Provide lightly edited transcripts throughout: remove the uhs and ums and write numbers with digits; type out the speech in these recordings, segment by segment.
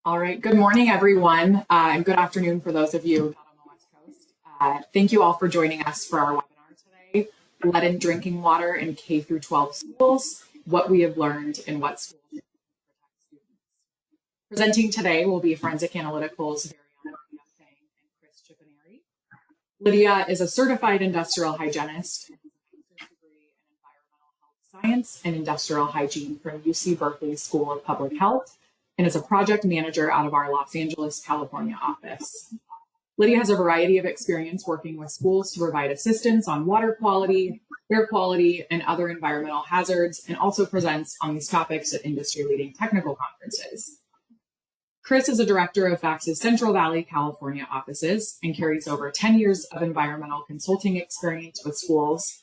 All right, good morning, everyone, and good afternoon for those of you not on the West Coast. Thank you all for joining us for our webinar today, Lead in Drinking Water in K through 12 Schools, What We Have Learned in What Schools Should Protect Students. Presenting today will be Forensic Analytical's very own Lydia, Feng, and Chris Chipponeri. Lydia is a certified industrial hygienist and has a master's degree in environmental health science and industrial hygiene from UC Berkeley School of Public Health, and is a project manager out of our Los Angeles, California office. Lydia has a variety of experience working with schools to provide assistance on water quality, air quality, and other environmental hazards, and also presents on these topics at industry-leading technical conferences. Chris is a director of FACS's Central Valley, California offices and carries over 10 years of environmental consulting experience with schools,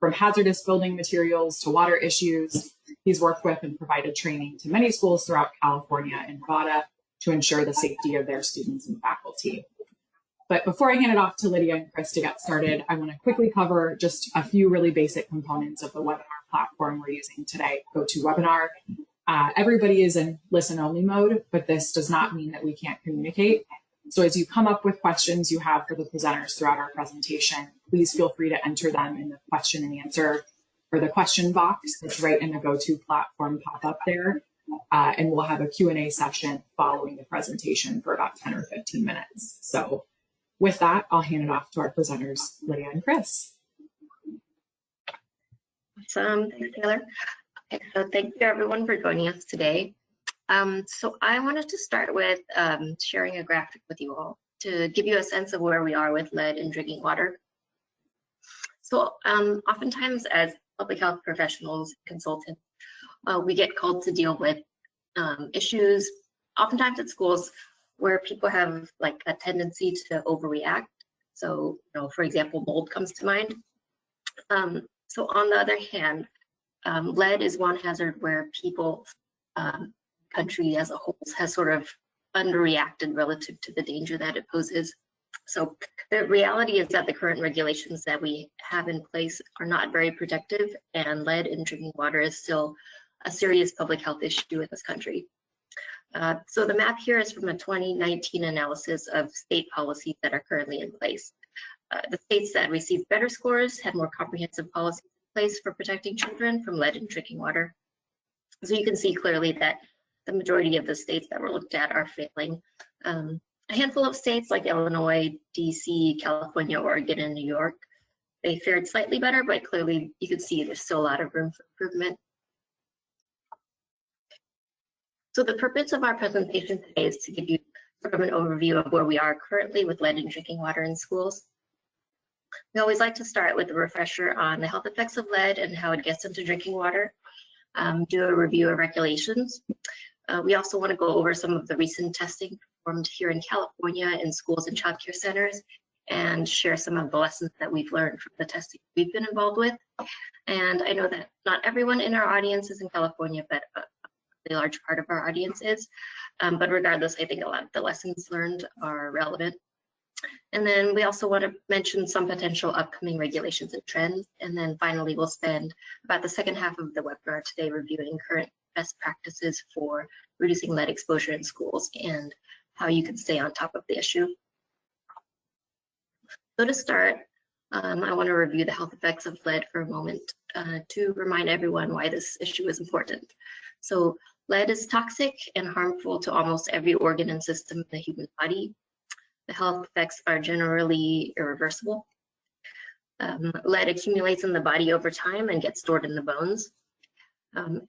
from hazardous building materials to water issues. He's worked with and provided training to many schools throughout California and Nevada to ensure the safety of their students and faculty. But before I hand it off to Lydia and Chris to get started, I want to quickly cover just a few really basic components of the webinar platform we're using today, GoToWebinar. Everybody is in listen-only mode, but this does not mean that we can't communicate. So as you come up with questions you have for the presenters throughout our presentation, please feel free to enter them in the question and answer or the question box that's right in the GoTo platform pop-up there. And we'll have a Q&A session following the presentation for about 10 or 15 minutes. So with that, I'll hand it off to our presenters, Lydia and Chris. Awesome, thanks, Taylor. Okay, so thank you everyone for joining us today. So I wanted to start with sharing a graphic with you all to give you a sense of where we are with lead in drinking water. So oftentimes as public health professionals, consultants, we get called to deal with issues, oftentimes at schools, where people have like a tendency to overreact. So, for example, mold comes to mind. So on the other hand, lead is one hazard where people, country as a whole, has sort of underreacted relative to the danger that it poses. So the reality is that the current regulations that we have in place are not very protective, and lead in drinking water is still a serious public health issue in this country. So the map here is from a 2019 analysis of state policies that are currently in place. The states that received better scores had more comprehensive policies in place for protecting children from lead in drinking water. So you can see clearly that the majority of the states that were looked at are failing. A handful of states like Illinois, DC, California, Oregon, and New York, they fared slightly better, but clearly you can see there's still a lot of room for improvement. So the purpose of our presentation today is to give you sort of an overview of where we are currently with lead in drinking water in schools. We always like to start with a refresher on the health effects of lead and how it gets into drinking water, do a review of regulations. We also want to go over some of the recent testing performed here in California in schools and childcare centers, and share some of the lessons that we've learned from the testing we've been involved with. And I know that not everyone in our audience is in California, but a large part of our audience is. But regardless, I think a lot of the lessons learned are relevant. And then we also want to mention some potential upcoming regulations and trends. And then finally, we'll spend about the second half of the webinar today reviewing current best practices for reducing lead exposure in schools and how you can stay on top of the issue. So to start, I want to review the health effects of lead for a moment to remind everyone why this issue is important. So lead is toxic and harmful to almost every organ and system in the human body. The health effects are generally irreversible. Lead accumulates in the body over time and gets stored in the bones.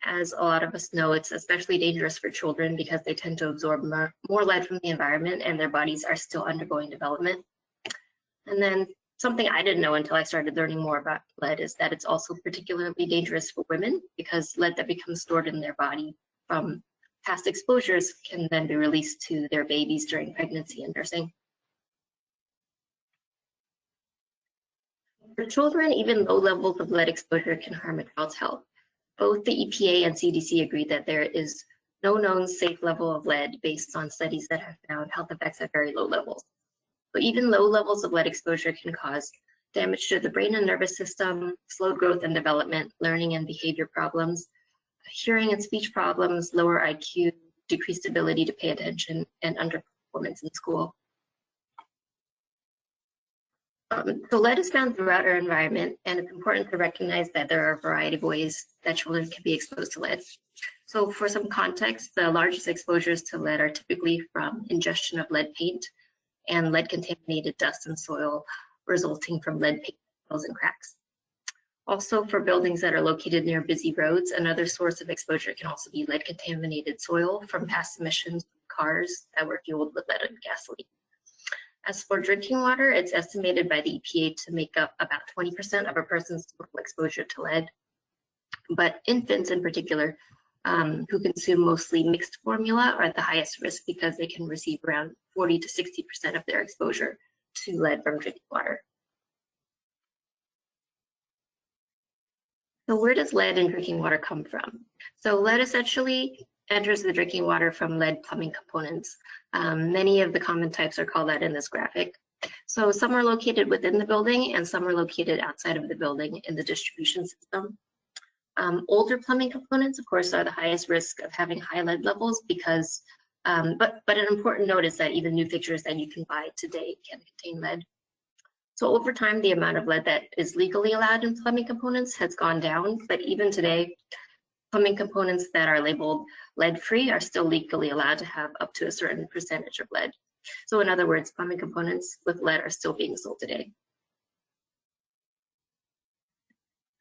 As a lot of us know, it's especially dangerous for children because they tend to absorb more lead from the environment and their bodies are still undergoing development. And then something I didn't know until I started learning more about lead is that it's also particularly dangerous for women because lead that becomes stored in their body from past exposures can then be released to their babies during pregnancy and nursing. For children, even low levels of lead exposure can harm a child's health. Both the EPA and CDC agree that there is no known safe level of lead based on studies that have found health effects at very low levels. But even low levels of lead exposure can cause damage to the brain and nervous system, slowed growth and development, learning and behavior problems, hearing and speech problems, lower IQ, decreased ability to pay attention, and underperformance in school. So lead is found throughout our environment, and it's important to recognize that there are a variety of ways that children can be exposed to lead. So for some context, the largest exposures to lead are typically from ingestion of lead paint and lead-contaminated dust and soil resulting from lead paint spills and cracks. Also, for buildings that are located near busy roads, another source of exposure can also be lead-contaminated soil from past emissions from cars that were fueled with lead and gasoline. As for drinking water, it's estimated by the EPA to make up about 20% of a person's total exposure to lead. But infants in particular, who consume mostly mixed formula, are at the highest risk because they can receive around 40 to 60% of their exposure to lead from drinking water. So where does lead in drinking water come from? So lead essentially enters the drinking water from lead plumbing components. Many of the common types are called out in this graphic. So some are located within the building and some are located outside of the building in the distribution system. Older plumbing components, of course, are the highest risk of having high lead levels because, but an important note is that even new fixtures that you can buy today can contain lead. So over time, the amount of lead that is legally allowed in plumbing components has gone down, but even today, plumbing components that are labeled lead-free are still legally allowed to have up to a certain percentage of lead. So in other words, plumbing components with lead are still being sold today.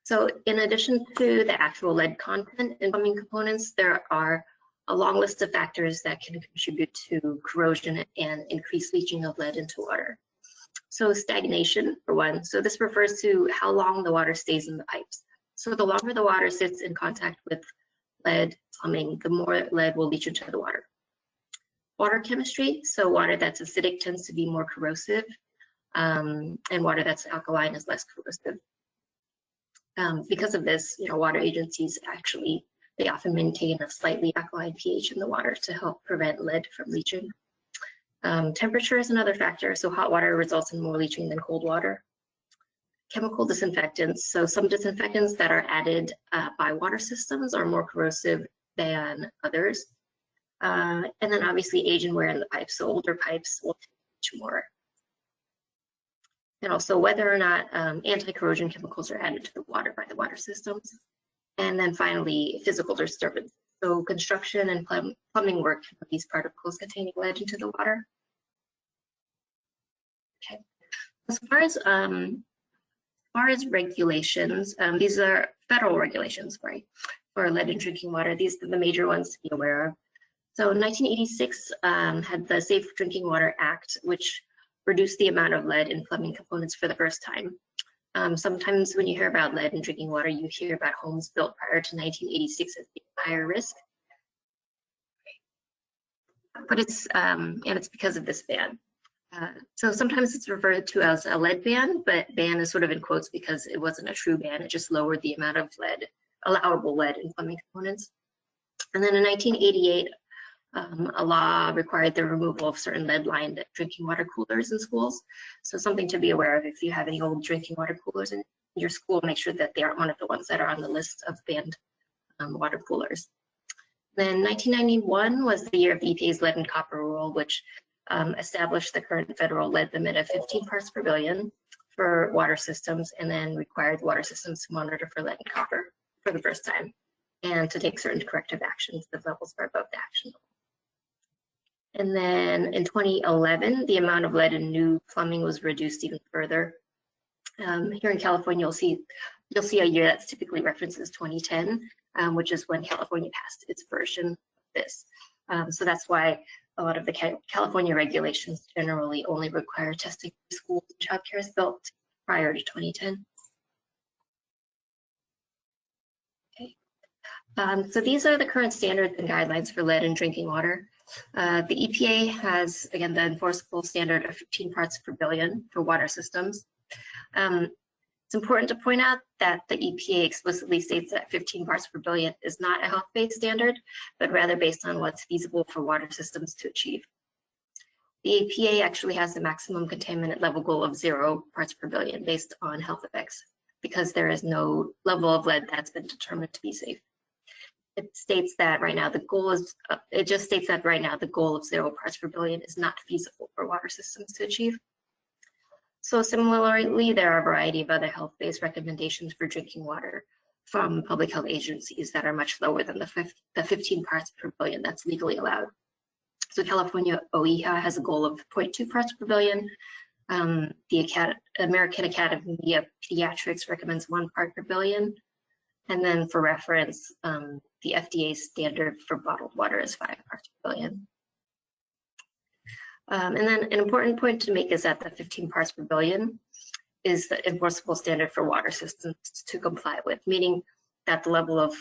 So in addition to the actual lead content in plumbing components, there are a long list of factors that can contribute to corrosion and increased leaching of lead into water. So stagnation, for one. So this refers to how long the water stays in the pipes. So the longer the water sits in contact with lead plumbing, the more lead will leach into the water. Water chemistry, so water that's acidic tends to be more corrosive, and water that's alkaline is less corrosive. Because of this, water agencies actually, they often maintain a slightly alkaline pH in the water to help prevent lead from leaching. Temperature is another factor, so hot water results in more leaching than cold water. Chemical disinfectants, so some disinfectants that are added by water systems are more corrosive than others. And then obviously age and wear in the pipes, so older pipes will leach more. And also whether or not anti-corrosion chemicals are added to the water by the water systems. And then finally, physical disturbance. So construction and plumbing work can release particles containing lead into the water. Okay. As far as regulations, these are federal regulations, right, for lead in drinking water. These are the major ones to be aware of. So in 1986 had the Safe Drinking Water Act, which reduced the amount of lead in plumbing components for the first time. Sometimes when you hear about lead in drinking water, you hear about homes built prior to 1986 as being higher risk. But it's because of this ban. So sometimes it's referred to as a lead ban, but ban is sort of in quotes because it wasn't a true ban. It just lowered the amount of lead, allowable lead in plumbing components. And then in 1988, a law required the removal of certain lead-lined drinking water coolers in schools. So something to be aware of if you have any old drinking water coolers in your school, make sure that they aren't one of the ones that are on the list of banned water coolers. Then 1991 was the year of the EPA's lead and copper rule, which established the current federal lead limit of 15 parts per billion for water systems, and then required water systems to monitor for lead and copper for the first time, and to take certain corrective actions if levels are above the action level. And then in 2011, the amount of lead in new plumbing was reduced even further. Here in California, you'll see a year that's typically references 2010, which is when California passed its version of this. So that's why a lot of the California regulations generally only require testing for schools and childcare is built prior to 2010. Okay. So these are the current standards and guidelines for lead in drinking water. The EPA has, again, the enforceable standard of 15 parts per billion for water systems. It's important to point out that the EPA explicitly states that 15 parts per billion is not a health-based standard, but rather based on what's feasible for water systems to achieve. The EPA actually has the maximum contaminant level goal of 0 parts per billion based on health effects, because there is no level of lead that's been determined to be safe. it states that right now the goal is, it just states that right now the goal of 0 parts per billion is not feasible for water systems to achieve. So similarly, there are a variety of other health-based recommendations for drinking water from public health agencies that are much lower than the 15 parts per billion that's legally allowed. So California OEHA has a goal of 0.2 parts per billion. The American Academy of Pediatrics recommends 1 part per billion. And then for reference, the FDA standard for bottled water is 5 parts per billion. And then an important point to make is that the 15 parts per billion is the enforceable standard for water systems to comply with, meaning that the level of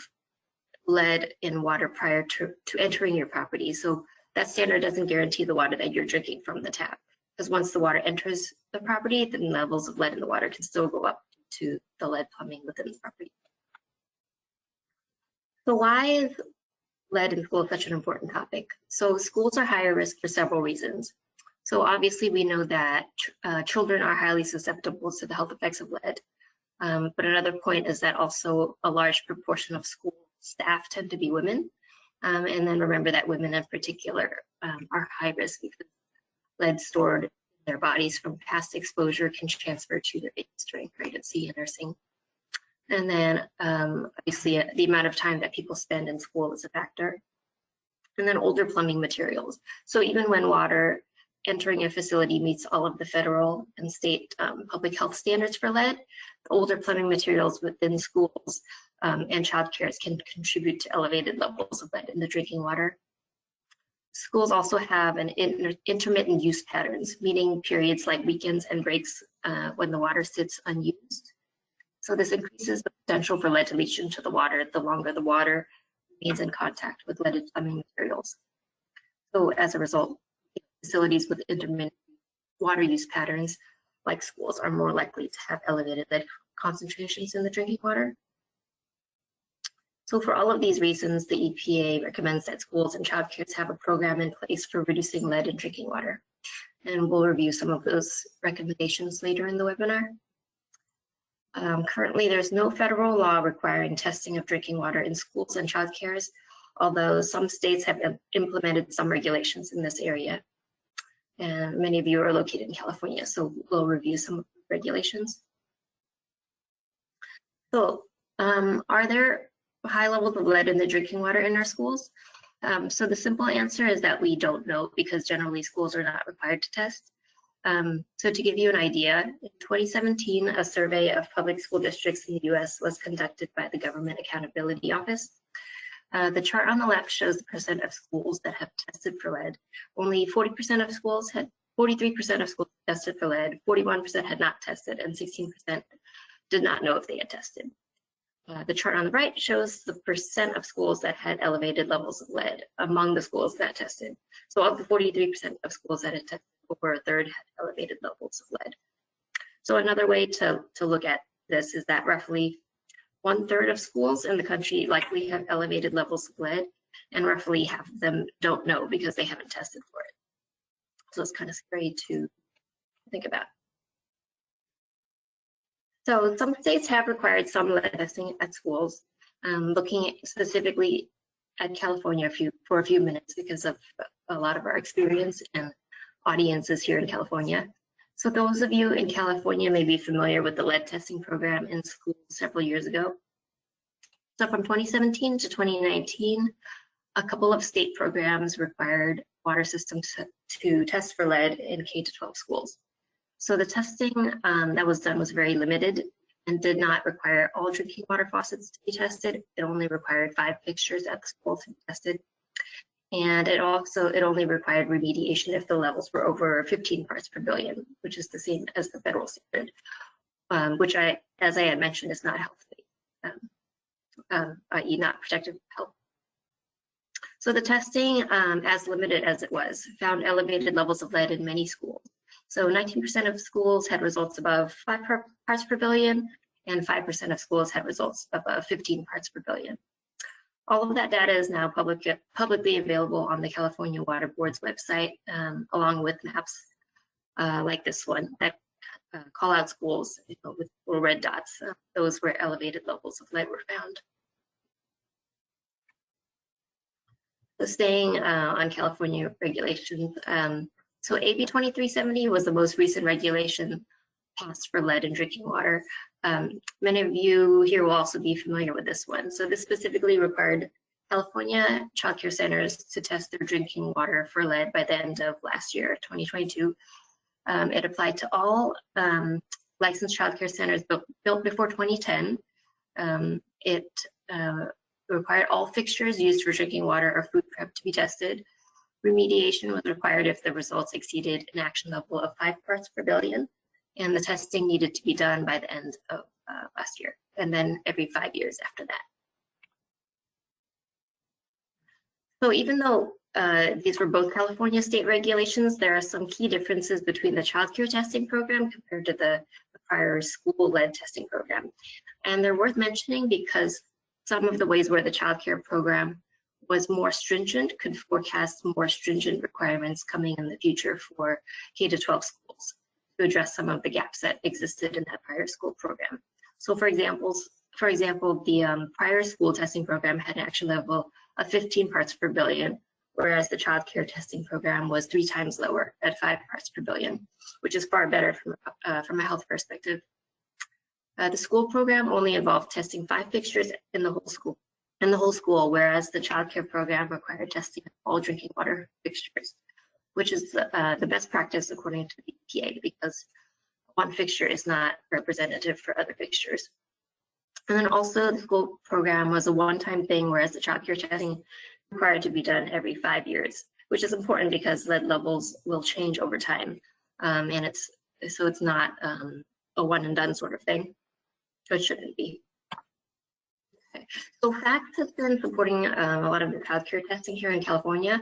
lead in water prior to entering your property. So that standard doesn't guarantee the water that you're drinking from the tap, because once the water enters the property, then levels of lead in the water can still go up to the lead plumbing within the property. So why is lead in schools such an important topic? So schools are higher risk for several reasons. So obviously we know that children are highly susceptible to the health effects of lead. But another point is that also a large proportion of school staff tend to be women. And then remember that women in particular are high risk because lead stored in their bodies from past exposure can transfer to their babies during pregnancy and nursing. And then obviously the amount of time that people spend in school is a factor. And then older plumbing materials. So even when water entering a facility meets all of the federal and state public health standards for lead, older plumbing materials within schools and childcare can contribute to elevated levels of lead in the drinking water. Schools also have an intermittent use patterns, meaning periods like weekends and breaks when the water sits unused. So this increases the potential for lead to leach into the water the longer the water remains in contact with leaded plumbing materials. So as a result, facilities with intermittent water use patterns, like schools, are more likely to have elevated lead concentrations in the drinking water. So for all of these reasons, the EPA recommends that schools and childcare have a program in place for reducing lead in drinking water. And we'll review some of those recommendations later in the webinar. Currently, there's no federal law requiring testing of drinking water in schools and childcare, although some states have implemented some regulations in this area. And many of you are located in California, so we'll review some of the regulations. So are there high levels of lead in the drinking water in our schools? So the simple answer is that we don't know, because generally schools are not required to test. So to give you an idea, in 2017, a survey of public school districts in the US was conducted by the Government Accountability Office. The chart on the left shows the percent of schools that have tested for lead. Only 43% of schools tested for lead, 41% had not tested, and 16% did not know if they had tested. The chart on the right shows the percent of schools that had elevated levels of lead among the schools that tested. So of the 43% of schools that had tested, over a third had elevated levels of lead. So another way to look at this is that roughly 1/3 of schools in the country likely have elevated levels of lead, and roughly half of them don't know because they haven't tested for it. So it's kind of scary to think about. So some states have required some lead testing at schools. Looking specifically at California for a few minutes because of a lot of our experience and audiences here in California. So those of you in California may be familiar with the lead testing program in schools several years ago. So from 2017 to 2019, a couple of state programs required water systems to test for lead in K-12 schools. So the testing that was done was very limited and did not require all drinking water faucets to be tested. It only required 5 fixtures at the school to be tested. And it only required remediation if the levels were over 15 parts per billion, which is the same as the federal standard, which as I had mentioned, is not health-based, i.e. not protective health. So the testing, as limited as it was, found elevated levels of lead in many schools. So 19% of schools had results above 5 parts per billion, and 5% of schools had results above 15 parts per billion. All of that data is now publicly available on the California Water Board's website, along with maps like this one that call out schools with little red dots. Those where elevated levels of lead were found. So staying on California regulations, so AB 2370 was the most recent regulation passed for lead in drinking water. Many of you here will also be familiar with this one. So this specifically required California childcare centers to test their drinking water for lead by the end of last year, 2022. It applied to all licensed childcare centers built before 2010. It required all fixtures used for drinking water or food prep to be tested. Remediation was required if the results exceeded an action level of 5 parts per billion, and the testing needed to be done by the end of last year, and then every 5 years after that. So even though these were both California state regulations, there are some key differences between the childcare testing program compared to the prior school-led testing program. And they're worth mentioning because some of the ways where the childcare program was more stringent could forecast more stringent requirements coming in the future for K-12 schools to address some of the gaps that existed in that prior school program. So for example, the prior school testing program had an action level of 15 parts per billion, whereas the childcare testing program was 3 times lower at 5 parts per billion, which is far better from a health perspective. The school program only involved testing 5 fixtures in the whole school, whereas the childcare program required testing of all drinking water fixtures, which is the best practice according to the EPA, because one fixture is not representative for other fixtures. And then also the school program was a one-time thing, whereas the childcare testing required to be done every 5 years, which is important because lead levels will change over time, and it's not a one and done sort of thing. So it shouldn't be. Okay. So FACT has been supporting a lot of the childcare testing here in California,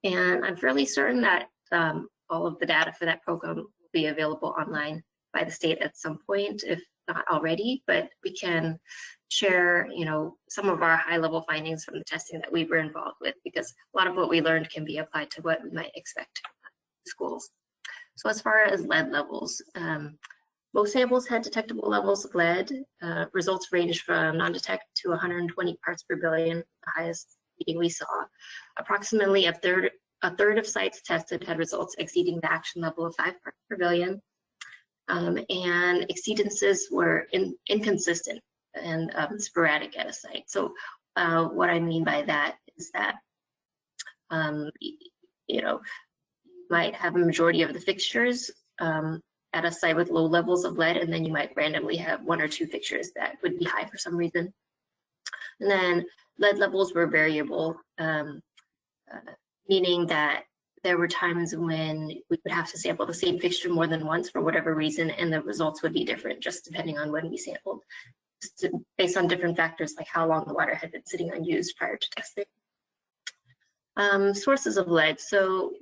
and I'm fairly certain that all of the data for that program will be available online by the state at some point, if not already. But we can share, some of our high-level findings from the testing that we were involved with, because a lot of what we learned can be applied to what we might expect in schools. So as far as lead levels, most samples had detectable levels of lead. Results ranged from non-detect to 120 parts per billion, the highest reading we saw. Approximately a third of sites tested had results exceeding the action level of 5 parts per billion. And exceedances were inconsistent and sporadic at a site. So what I mean by that is that, you might have a majority of the fixtures at a site with low levels of lead, and then you might randomly have 1 or 2 fixtures that would be high for some reason. And then lead levels were variable, meaning that there were times when we would have to sample the same fixture more than once for whatever reason, and the results would be different just depending on when we sampled, based on different factors like how long the water had been sitting unused prior to testing. Sources of lead. So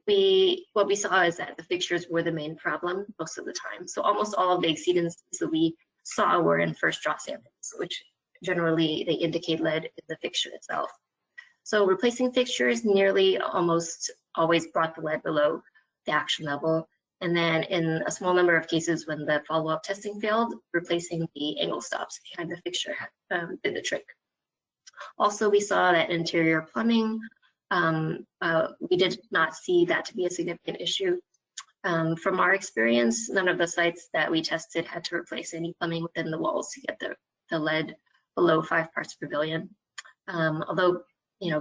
what we saw is that the fixtures were the main problem most of the time. So almost all of the exceedances that we saw were in first draw samples, which generally they indicate lead in the fixture itself. So replacing fixtures nearly almost always brought the lead below the action level. And then in a small number of cases when the follow-up testing failed, replacing the angle stops behind the fixture did the trick. Also, we saw that interior plumbing, we did not see that to be a significant issue. From our experience, none of the sites that we tested had to replace any plumbing within the walls to get the lead below 5 parts per billion. Although,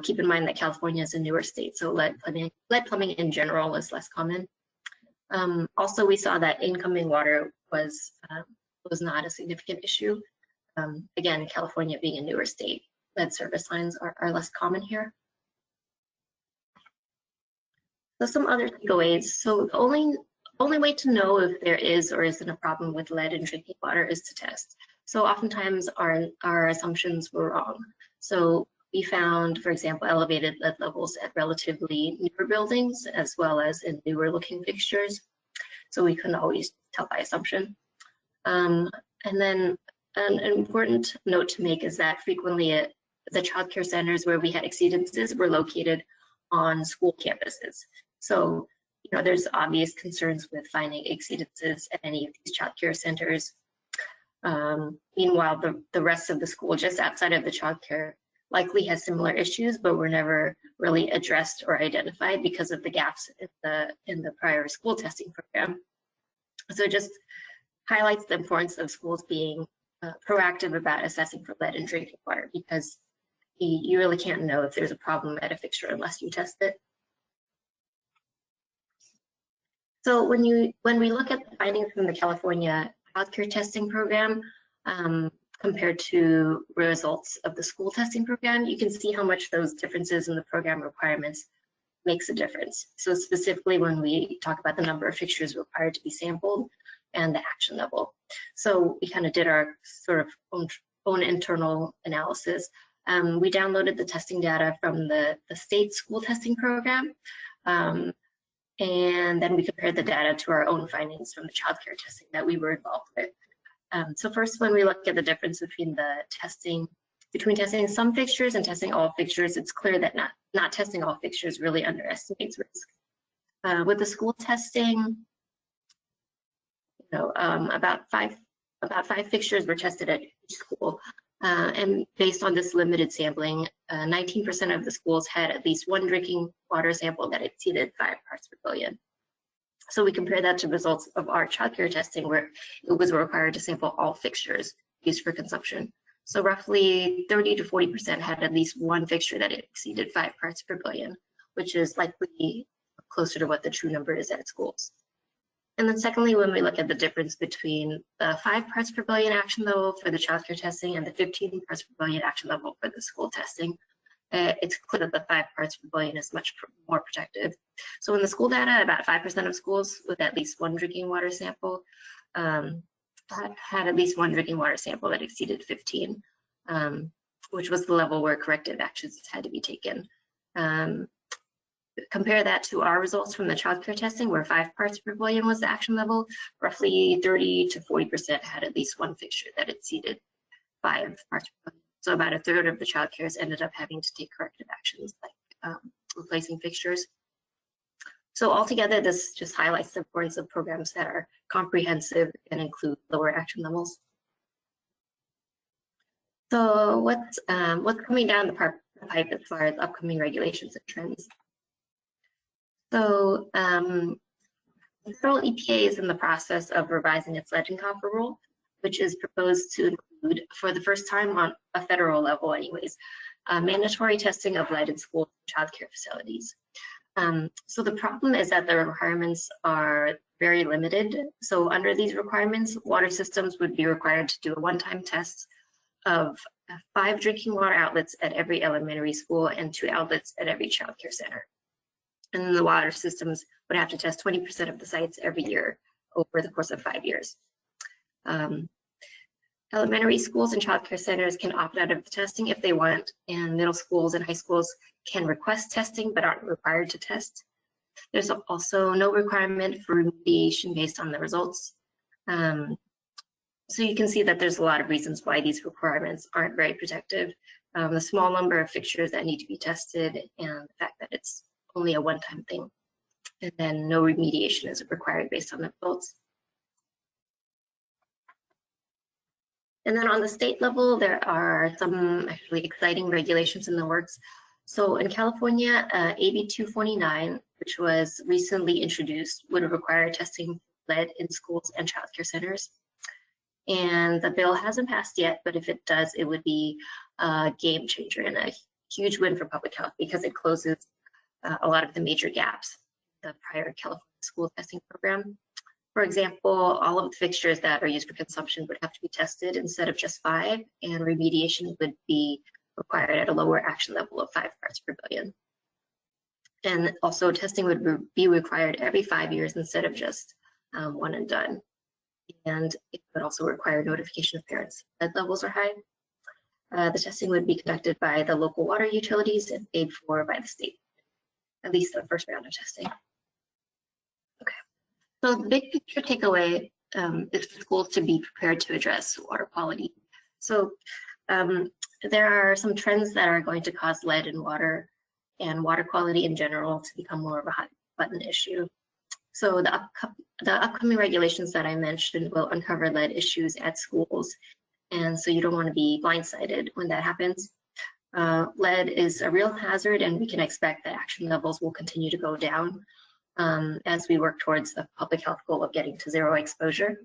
keep in mind that California is a newer state, so lead plumbing in general is less common. Also, we saw that incoming water was not a significant issue. Again, California being a newer state, lead service lines are less common here. So some other takeaways. So the only way to know if there is or isn't a problem with lead in drinking water is to test. So oftentimes our assumptions were wrong. So we found, for example, elevated lead levels at relatively newer buildings as well as in newer looking fixtures. So we couldn't always tell by assumption. And then an important note to make is that frequently the childcare centers where we had exceedances were located on school campuses. So, there's obvious concerns with finding exceedances at any of these childcare centers. Meanwhile, the rest of the school just outside of the childcare likely has similar issues, but were never really addressed or identified because of the gaps in the prior school testing program. So it just highlights the importance of schools being proactive about assessing for lead in drinking water, because you really can't know if there's a problem at a fixture unless you test it. So when we look at the findings from the California childcare testing program compared to results of the school testing program, you can see how much those differences in the program requirements makes a difference. So specifically when we talk about the number of fixtures required to be sampled and the action level. So we kind of did our sort of own internal analysis. We downloaded the testing data from the state school testing program, and then we compared the data to our own findings from the childcare testing that we were involved with. So first, when we look at the difference between testing some fixtures and testing all fixtures, it's clear that not testing all fixtures really underestimates risk. With the school testing, about five fixtures were tested at each school, and based on this limited sampling, 19% of the schools had at least one drinking water sample that exceeded 5 parts per billion. So we compare that to results of our childcare testing, where it was required to sample all fixtures used for consumption. So roughly 30 to 40% had at least one fixture that exceeded 5 parts per billion, which is likely closer to what the true number is at schools. And then secondly, when we look at the difference between the 5 parts per billion action level for the childcare testing and the 15 parts per billion action level for the school testing, it's clear that the 5 parts per billion is much more protective. So in the school data, about 5% of schools with at least one drinking water sample had at least one drinking water sample that exceeded 15, which was the level where corrective actions had to be taken. Compare that to our results from the childcare testing, where 5 parts per billion was the action level. Roughly 30 to 40% had at least one fixture that exceeded 5 parts per billion. So about a third of the childcares ended up having to take corrective actions like replacing fixtures. So altogether, this just highlights the importance of programs that are comprehensive and include lower action levels. So what's coming down the pipe as far as upcoming regulations and trends? So the federal EPA is in the process of revising its lead and copper rule, which is proposed to include, for the first time on a federal level anyways, mandatory testing of lead in schools and childcare facilities. So the problem is that the requirements are very limited. So under these requirements, water systems would be required to do a one-time test of 5 drinking water outlets at every elementary school and 2 outlets at every childcare center. And then the water systems would have to test 20% of the sites every year over the course of 5 years. Elementary schools and childcare centers can opt out of the testing if they want, and middle schools and high schools can request testing but aren't required to test. There's also no requirement for remediation based on the results. So you can see that there's a lot of reasons why these requirements aren't very protective. The small number of fixtures that need to be tested and the fact that it's only a one-time thing. And then no remediation is required based on the results. And then on the state level, there are some actually exciting regulations in the works. So in California, AB 249, which was recently introduced, would require testing lead in schools and childcare centers. And the bill hasn't passed yet, but if it does, it would be a game changer and a huge win for public health because it closes a lot of the major gaps in the prior California school testing program. For example, all of the fixtures that are used for consumption would have to be tested instead of just 5, and remediation would be required at a lower action level of 5 parts per billion. And also testing would be required every 5 years instead of just one and done. And it would also require notification of parents if lead levels are high. The testing would be conducted by the local water utilities and paid for by the state, at least the first round of testing. Okay, so the big picture takeaway is for schools to be prepared to address water quality. So there are some trends that are going to cause lead in water and water quality in general to become more of a hot button issue. So the upcoming regulations that I mentioned will uncover lead issues at schools, and so you don't want to be blindsided when that happens. Lead is a real hazard, and we can expect that action levels will continue to go down as we work towards the public health goal of getting to zero exposure.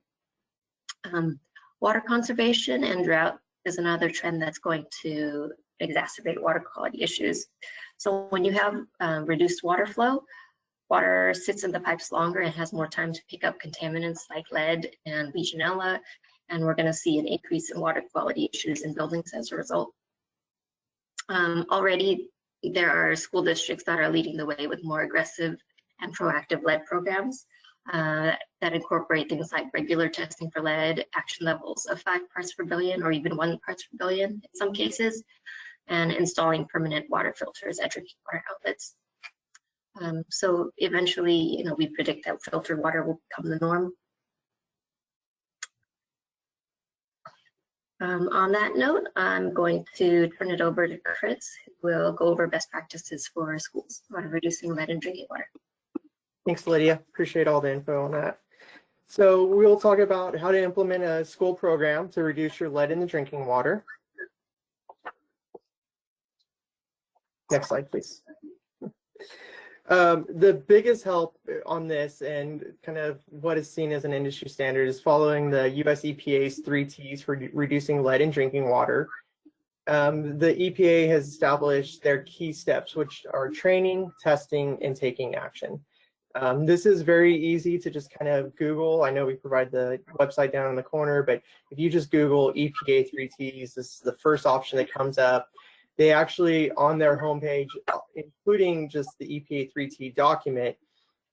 Water conservation and drought is another trend that's going to exacerbate water quality issues. So when you have reduced water flow, water sits in the pipes longer and has more time to pick up contaminants like lead and Legionella, and we're going to see an increase in water quality issues in buildings as a result. Already, there are school districts that are leading the way with more aggressive and proactive lead programs that incorporate things like regular testing for lead, action levels of 5 parts per billion or even 1 parts per billion in some cases, and installing permanent water filters at drinking water outlets. So eventually, we predict that filtered water will become the norm. On that note, I'm going to turn it over to Chris, who will go over best practices for schools on reducing lead in drinking water. Thanks, Lydia. Appreciate all the info on that. So we'll talk about how to implement a school program to reduce your lead in the drinking water. Next slide, please. The biggest help on this and kind of what is seen as an industry standard is following the US EPA's 3 T's for reducing lead in drinking water. The EPA has established their key steps, which are training, testing, and taking action. This is very easy to just kind of Google. I know we provide the website down in the corner, but if you just Google EPA 3 T's, this is the first option that comes up. They actually, on their homepage, including just the EPA 3T document,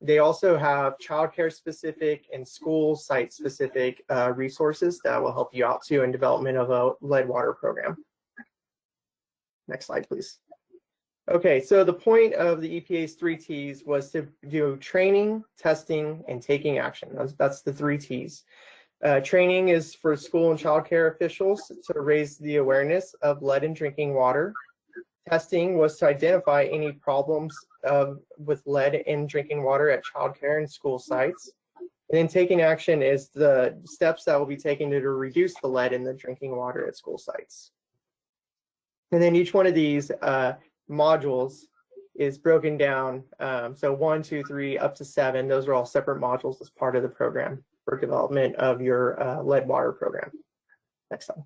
they also have childcare specific and school site specific resources that will help you out too in development of a lead water program. Next slide, please. Okay, so the point of the EPA's 3 T's was to do training, testing, and taking action. That's the 3 T's. Training is for school and childcare officials to raise the awareness of lead in drinking water. Testing was to identify any problems with lead in drinking water at childcare and school sites. And then taking action is the steps that will be taken to reduce the lead in the drinking water at school sites. And then each one of these modules is broken down. So 1, 2, 3, up to 7. Those are all separate modules as part of the program for development of your lead water program. Next slide.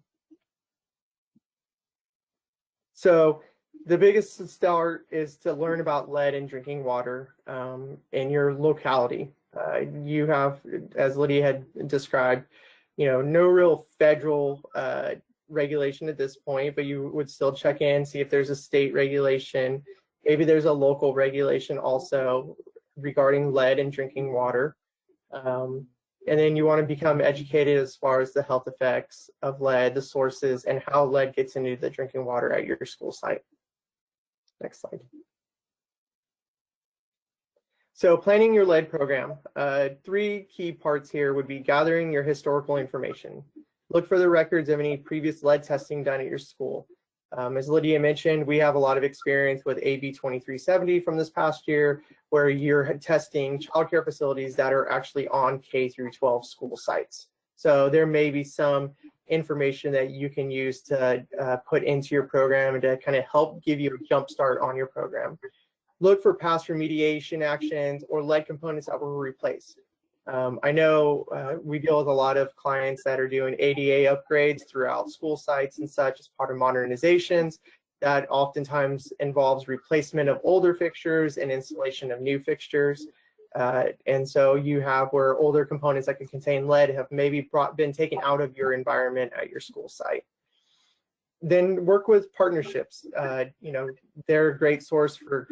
So the biggest start is to learn about lead in drinking water in your locality. You have, as Lydia had described, no real federal regulation at this point, but you would still check in, see if there's a state regulation. Maybe there's a local regulation also regarding lead in drinking water. And then you want to become educated as far as the health effects of lead, the sources, and how lead gets into the drinking water at your school site. Next slide. So planning your lead program. 3 key parts here would be gathering your historical information. Look for the records of any previous lead testing done at your school. As Lydia mentioned, we have a lot of experience with AB 2370 from this past year, where you're testing childcare facilities that are actually on K through 12 school sites. So there may be some information that you can use to put into your program and to kind of help give you a jump start on your program. Look for past remediation actions or lead components that were replaced. I know we deal with a lot of clients that are doing ADA upgrades throughout school sites and such as part of modernizations. That oftentimes involves replacement of older fixtures and installation of new fixtures. And so you have where older components that can contain lead have maybe been taken out of your environment at your school site. Then work with partnerships. They're a great source for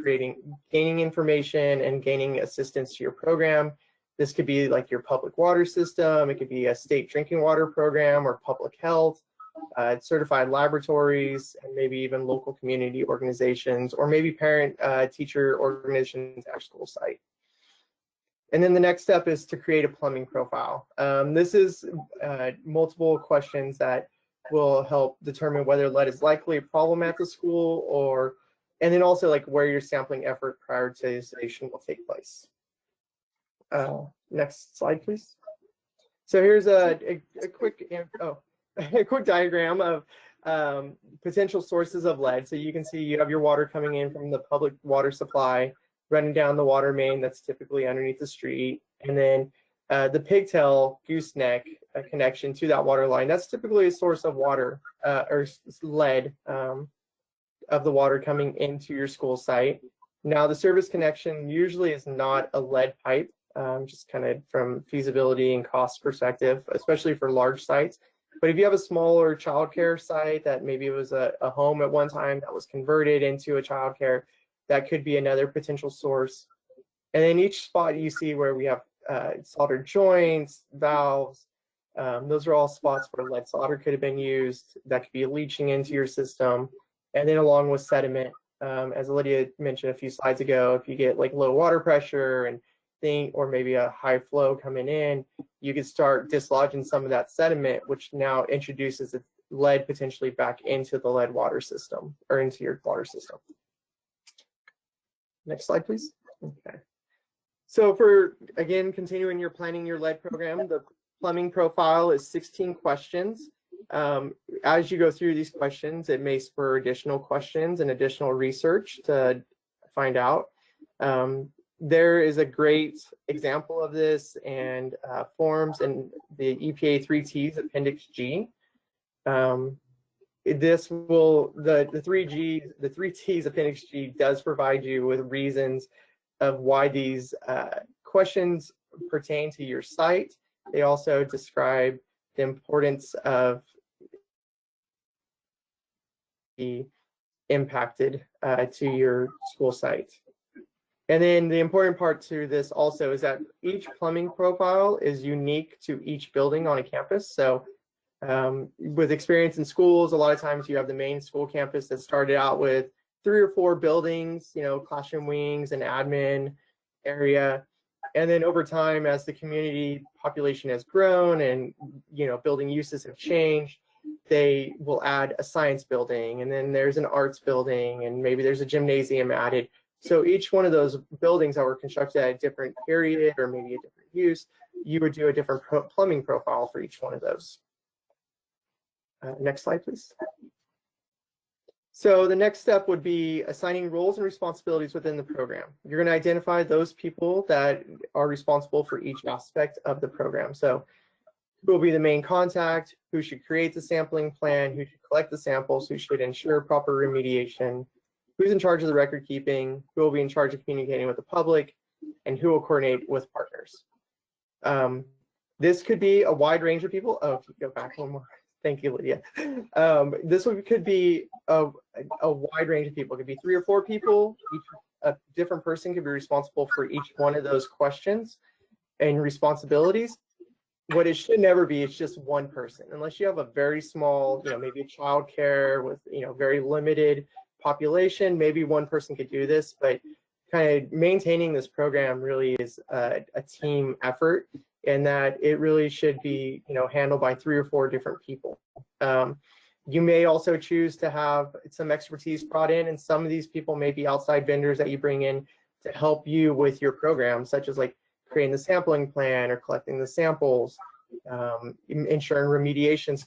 gaining information and gaining assistance to your program. This could be like your public water system. It could be a state drinking water program or public health, certified laboratories, and maybe even local community organizations, or maybe parent teacher organizations at your school site. And then the next step is to create a plumbing profile. This is multiple questions that will help determine whether lead is likely a problem at the school, and then also like where your sampling effort prioritization will take place. Next slide, please. So here's a quick diagram of potential sources of lead. So you can see you have your water coming in from the public water supply, running down the water main that's typically underneath the street, and then the pigtail gooseneck connection to that water line. That's typically a source of water or lead of the water coming into your school site. Now, the service connection usually is not a lead pipe, just kind of from feasibility and cost perspective, especially for large sites. But if you have a smaller childcare site that maybe it was a home at one time that was converted into a childcare, that could be another potential source. And then each spot you see where we have soldered joints, valves, those are all spots where lead solder could have been used that could be leaching into your system. And then along with sediment, as Lydia mentioned a few slides ago, if you get like low water pressure and or maybe a high flow coming in, you could start dislodging some of that sediment, which now introduces the lead potentially back into the lead water system or into your water system. Next slide, please. Okay. So for, again, continuing your planning your lead program, the plumbing profile is 16 questions. As you go through these questions, it may spur additional questions and additional research to find out. There is a great example of this and forms in the EPA 3Ts Appendix G. This will, the 3Ts Appendix G does provide you with reasons of why these questions pertain to your site. They also describe the importance of the impacted to your school site. And then the important part to this also is that each plumbing profile is unique to each building on a campus. So with experience in schools, a lot of times you have the main school campus that started out with 3 or 4 buildings, you know, classroom wings and admin area. And then over time, as the community population has grown and, you know, building uses have changed, they will add a science building, and then there's an arts building, and maybe there's a gymnasium added. So each one of those buildings that were constructed at a different period or maybe a different use, you would do a different plumbing profile for each one of those. Next slide, please. So the next step would be assigning roles and responsibilities within the program. You're going to identify those people that are responsible for each aspect of the program. So who will be the main contact, who should create the sampling plan, who should collect the samples, who should ensure proper remediation, who's in charge of the record keeping, who will be in charge of communicating with the public, and who will coordinate with partners. This could be a wide range of people. Oh, if you go back one more. Thank you, Lydia. This could be a wide range of people. It could be 3 or 4 people. A different person could be responsible for each one of those questions and responsibilities. What it should never be is just one person, unless you have a very small, you know, maybe a child care with, you know, very limited population. Maybe one person could do this, but kind of maintaining this program really is a team effort, and that it really should be, you know, handled by 3 or 4 different people. You may also choose to have some expertise brought in, and some of these people may be outside vendors that you bring in to help you with your program, such as like creating the sampling plan or collecting the samples, ensuring remediation's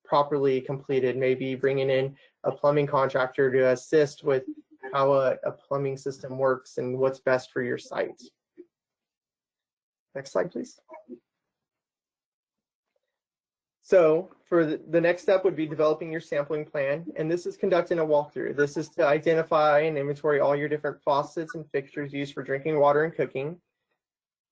properly completed, maybe bringing in a plumbing contractor to assist with how a plumbing system works and what's best for your site. Next slide, please. So for the next step would be developing your sampling plan, and this is conducting a walkthrough. This is to identify and inventory all your different faucets and fixtures used for drinking water and cooking.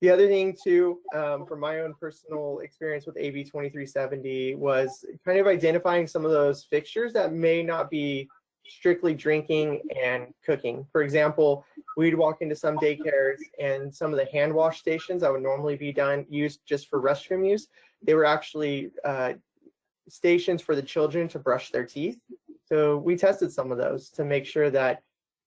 The other thing too, from my own personal experience with AB 2370, was kind of identifying some of those fixtures that may not be strictly drinking and cooking. For example, we'd walk into some daycares and some of the hand wash stations that would normally be used just for restroom use, they were actually stations for the children to brush their teeth. So we tested some of those to make sure that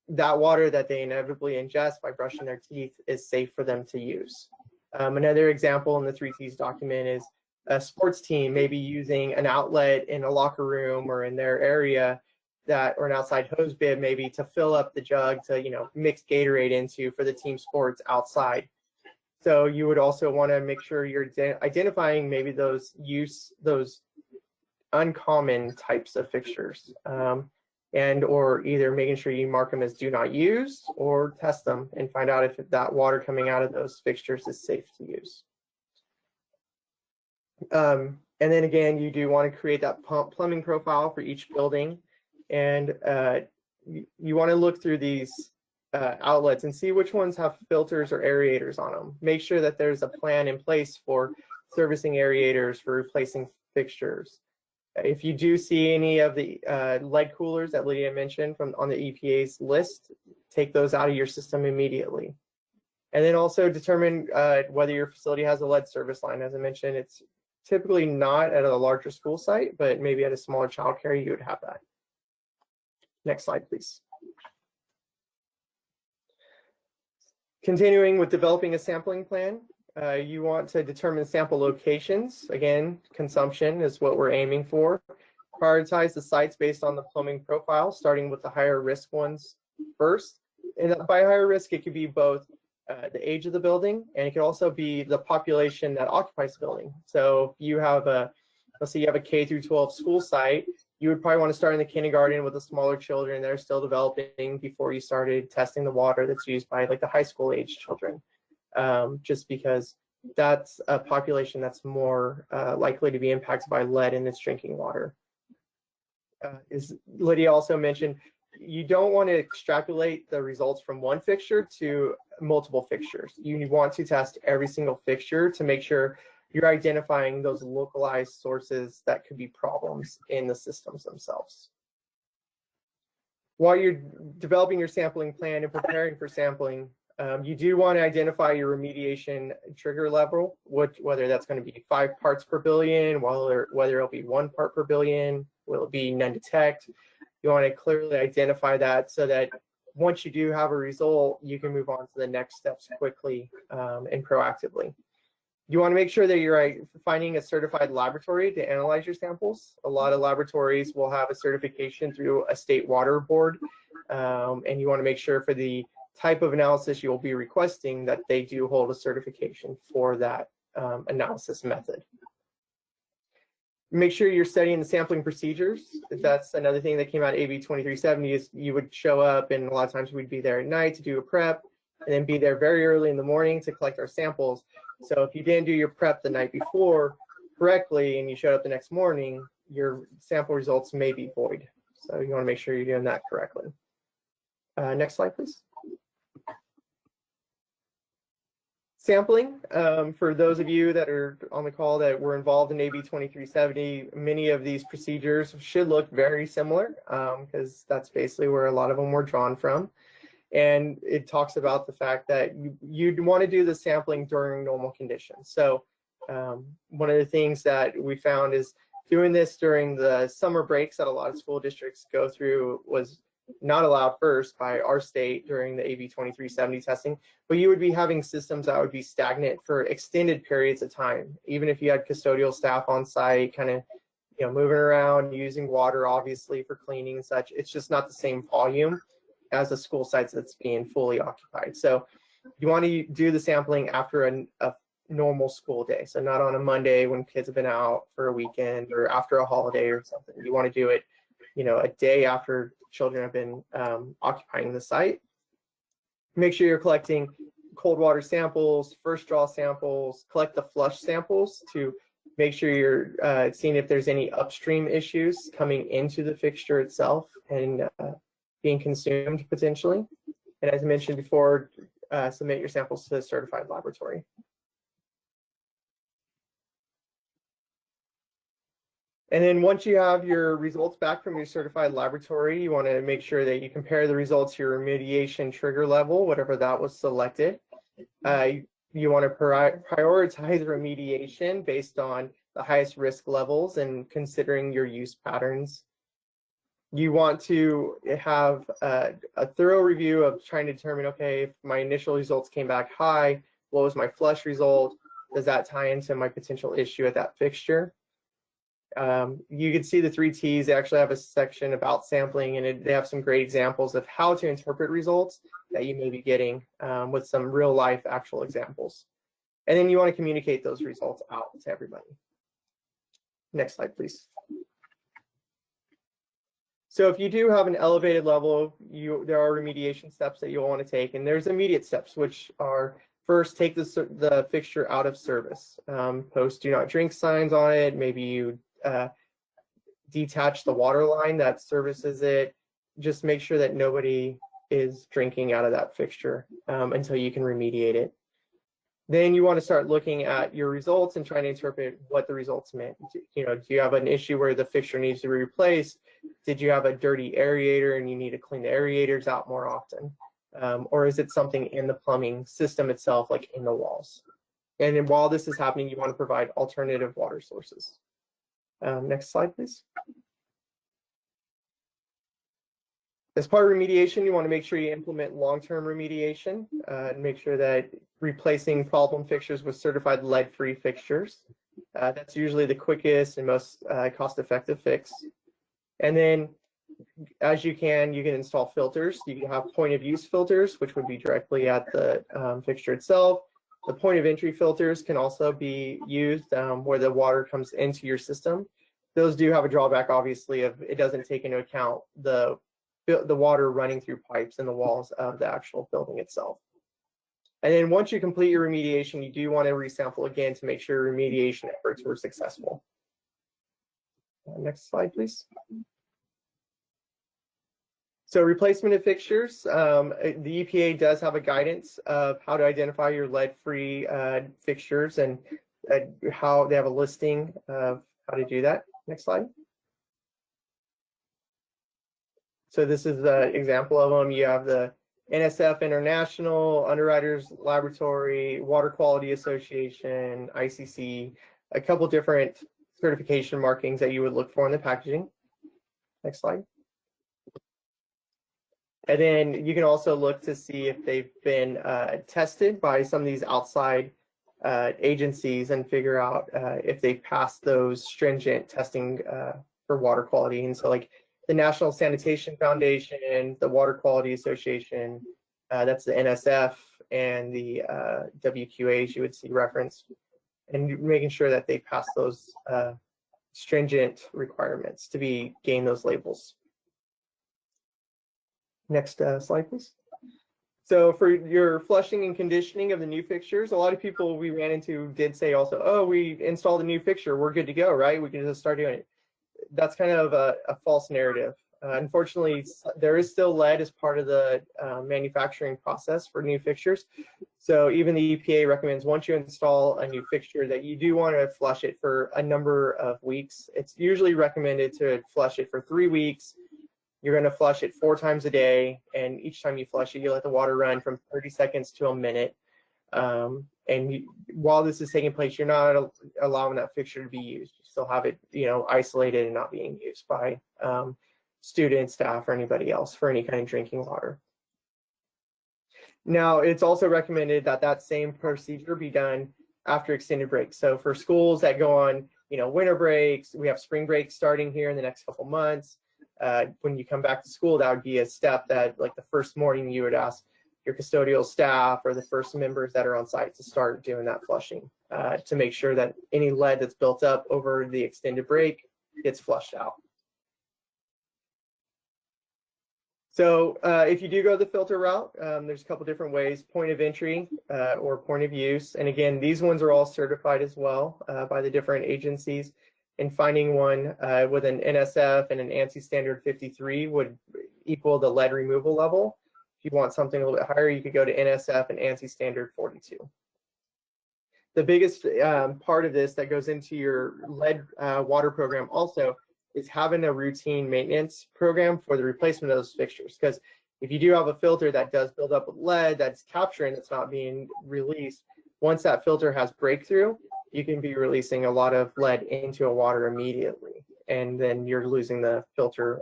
that water that they inevitably ingest by brushing their teeth is safe for them to use. Another example in the 3Ts document is a sports team maybe using an outlet in a locker room or in their area, that, or an outside hose bib maybe, to fill up the jug to, you know, mix Gatorade into for the team sports outside. So you would also want to make sure you're identifying maybe those uncommon types of fixtures, and or either making sure you mark them as do not use or test them and find out if that water coming out of those fixtures is safe to use. And then again, you do want to create that plumbing profile for each building, and you want to look through these outlets and see which ones have filters or aerators on them. Make sure that there's a plan in place for servicing aerators, for replacing fixtures. If you do see any of the lead coolers that Lydia mentioned on the EPA's list, take those out of your system immediately. And then also determine whether your facility has a lead service line. As I mentioned, it's typically not at a larger school site, but maybe at a smaller childcare, you would have that. Next slide, please. Continuing with developing a sampling plan, you want to determine sample locations. Again, consumption is what we're aiming for. Prioritize the sites based on the plumbing profile, starting with the higher risk ones first. And by higher risk, it could be both the age of the building, and it could also be the population that occupies the building. So if you have let's say you have a K through 12 school site, you would probably want to start in the kindergarten with the smaller children that are still developing before you started testing the water that's used by like the high school age children, just because that's a population that's more likely to be impacted by lead in its drinking water. As Lydia also mentioned, you don't want to extrapolate the results from one fixture to multiple fixtures. You want to test every single fixture to make sure you're identifying those localized sources that could be problems in the systems themselves. While you're developing your sampling plan and preparing for sampling, you do want to identify your remediation trigger level, whether that's going to be 5 parts per billion, whether it'll be 1 part per billion, will it be none detect. You want to clearly identify that so that once you do have a result, you can move on to the next steps quickly and proactively. You want to make sure that you're finding a certified laboratory to analyze your samples. A lot of laboratories will have a certification through a state water board, and you want to make sure for the type of analysis you'll be requesting that they do hold a certification for that analysis method. Make sure you're studying the sampling procedures. That's another thing that came out of AB 2370 is you would show up, and a lot of times we'd be there at night to do a prep and then be there very early in the morning to collect our samples. So if you didn't do your prep the night before correctly and you showed up the next morning, your sample results may be void. So you want to make sure you're doing that correctly. Next slide, please. Sampling, for those of you that are on the call that were involved in AB 2370, many of these procedures should look very similar because that's basically where a lot of them were drawn from. And it talks about the fact that you'd want to do the sampling during normal conditions. So one of the things that we found is doing this during the summer breaks that a lot of school districts go through was not allowed first by our state during the AB 2370 testing, but you would be having systems that would be stagnant for extended periods of time. Even if you had custodial staff on site, kind of, moving around, using water, obviously, for cleaning and such, it's just not the same volume as a school site that's being fully occupied. So you want to do the sampling after a normal school day. So not on a Monday when kids have been out for a weekend or after a holiday or something. You want to do it, a day after children have been occupying the site. Make sure you're collecting cold water samples, first draw samples, collect the flush samples to make sure you're seeing if there's any upstream issues coming into the fixture itself and being consumed potentially. And as I mentioned before, submit your samples to the certified laboratory. And then once you have your results back from your certified laboratory, you want to make sure that you compare the results to your remediation trigger level, whatever that was selected. You want to prioritize remediation based on the highest risk levels and considering your use patterns. You want to have a thorough review of trying to determine, okay, if my initial results came back high, what was my flush result? Does that tie into my potential issue at that fixture? You can see the 3 T's. They actually have a section about sampling, and they have some great examples of how to interpret results that you may be getting with some real life actual examples. And then you want to communicate those results out to everybody. Next slide, please. So if you do have an elevated level, there are remediation steps that you'll want to take, and there's immediate steps, which are first, take the fixture out of service. Post do not drink signs on it. Maybe you detach the water line that services it. Just make sure that nobody is drinking out of that fixture until you can remediate it. Then you want to start looking at your results and trying to interpret what the results meant. Do you have an issue where the fixture needs to be replaced? Did you have a dirty aerator and you need to clean the aerators out more often? Or is it something in the plumbing system itself, like in the walls? And then while this is happening, you want to provide alternative water sources. Next slide, please. As part of remediation, you want to make sure you implement long-term remediation and make sure that replacing problem fixtures with certified lead-free fixtures. That's usually the quickest and most cost-effective fix. And then, as you can install filters. You can have point-of-use filters, which would be directly at the fixture itself. The point-of-entry filters can also be used where the water comes into your system. Those do have a drawback, obviously, of it doesn't take into account the water running through pipes in the walls of the actual building itself. And then once you complete your remediation, you do want to resample again to make sure remediation efforts were successful. Next slide, please. So replacement of fixtures, the EPA does have a guidance of how to identify your lead-free fixtures and how they have a listing of how to do that. Next slide. So this is the example of them. You have the NSF International, Underwriters Laboratory, Water Quality Association, ICC, a couple different certification markings that you would look for in the packaging. Next slide. And then you can also look to see if they've been tested by some of these outside agencies and figure out if they passed those stringent testing for water quality. And so like the National Sanitation Foundation, the Water Quality Association, that's the NSF, and the WQAs you would see referenced, and making sure that they pass those stringent requirements to gain those labels. Next slide, please. So for your flushing and conditioning of the new fixtures, a lot of people we ran into did say also, oh, we installed a new fixture, we're good to go, right? We can just start doing it. That's kind of a false narrative. Unfortunately, there is still lead as part of the manufacturing process for new fixtures. So even the EPA recommends once you install a new fixture that you do want to flush it for a number of weeks. It's usually recommended to flush it for 3 weeks. You're going to flush it 4 times a day, and each time you flush it, you let the water run from 30 seconds to a minute. While this is taking place, you're not allowing that fixture to be used. You still have it, isolated and not being used by students, staff, or anybody else for any kind of drinking water. Now, it's also recommended that that same procedure be done after extended breaks. So for schools that go on, winter breaks, we have spring breaks starting here in the next couple months. When you come back to school, that would be a step that, like the first morning, you would ask your custodial staff or the first members that are on site to start doing that flushing to make sure that any lead that's built up over the extended break gets flushed out. So if you do go the filter route, there's a couple different ways: point of entry or point of use. And again, these ones are all certified as well by the different agencies. And finding one with an NSF and an ANSI standard 53 would equal the lead removal level. If you want something a little bit higher, you could go to NSF and ANSI standard 42. The biggest part of this that goes into your lead water program also is having a routine maintenance program for the replacement of those fixtures. Because if you do have a filter that does build up with lead that's capturing, that's not being released, once that filter has breakthrough, you can be releasing a lot of lead into a water immediately, and then you're losing the filter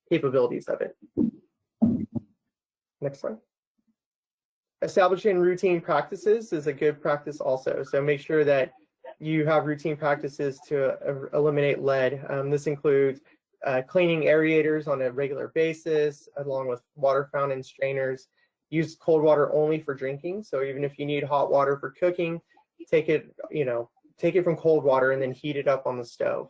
capabilities of it. Next slide. Establishing routine practices is a good practice also. So make sure that you have routine practices to eliminate lead. This includes cleaning aerators on a regular basis, along with water fountain strainers. Use cold water only for drinking. So even if you need hot water for cooking, take it from cold water and then heat it up on the stove.